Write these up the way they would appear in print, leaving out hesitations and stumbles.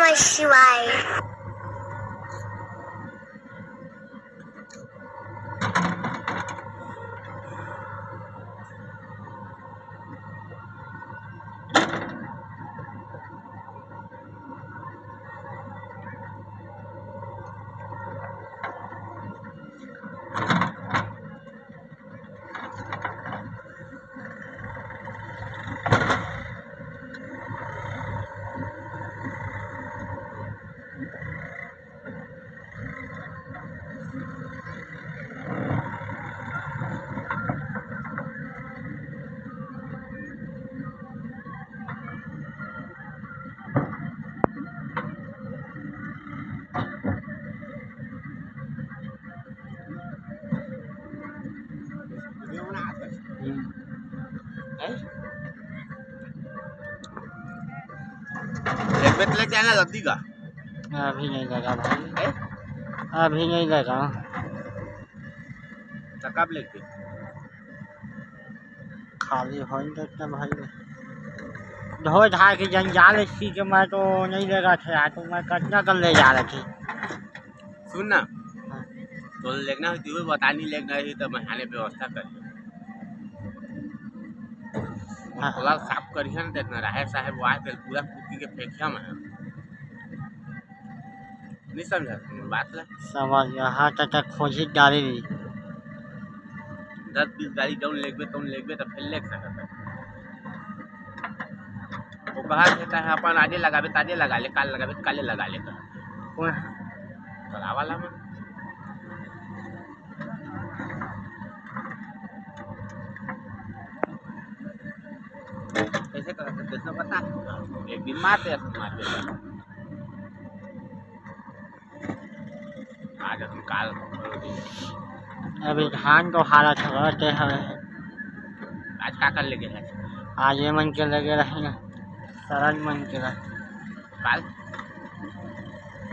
नमः शिवाय। जाना जल्दी का अभी नहीं लगा भाई, अभी नहीं लगा। तो कब लेके खाली हो ही देखते भाई, धो धा के जंजाल इसी के मैं तो नहीं लगा था, तो मैं कटना कर ले जा रही थी। सुन ना, तो लेना है तू बता नहीं लेना है तो मैं व्यवस्था कर थोड़ा साफ करिए ना, देखना रहे साहब वो आके पूरा कुर्ती के फेंकिया में नहीं समझा बात ला समझ गया। हाँ चाचा खोजी डाली दी 10-20 गाड़ी जौन लेगबे तो फिर ले सकता वो कहा कहता है अपन आजे लगावे ताजे लगा ले, काल लगावे काले लगा ले चला वाला में कैसे कर सकते हैं पता, एक दिन मारते आज हम काल अभी धान को हालत रहते हैं। आज का कर लेंगे आज ये मन के लगे रहेंगे, सरल मन के लगे। काल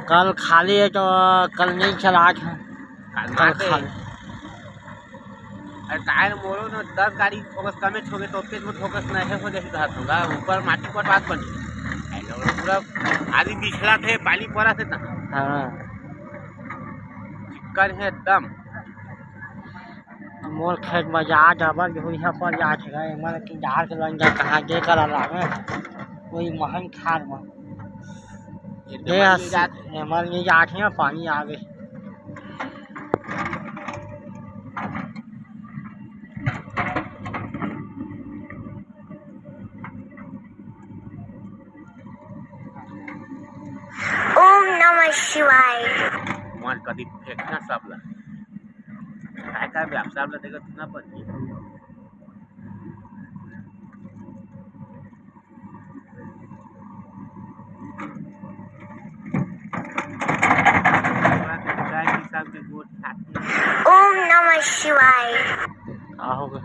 कल खाली है तो कल नहीं चला था, काल कल मारते खाली। अरे टायर मोड़ो ना 10 गाड़ी फोकस कमे छोगे तो तेज में फोकस नहीं हो जैसे हाथ होगा ऊपर माटी पर बात बनी पूरा आदि बिछड़ा थे पानी पड़ा थे ना। हाँ चिक्कन है एकदम मोर खेत में जा डबल यहाँ पर जा गए मन की डाल के लग जाए कहाँ दे कर लागे कोई महन खार में मर नहीं जाते हैं पानी आ गए। ओम नमः शिवाय। मन कभी फेंकना सब ला काय व्यवसाय ला देखा ना पण ओम नमः शिवाय। होगा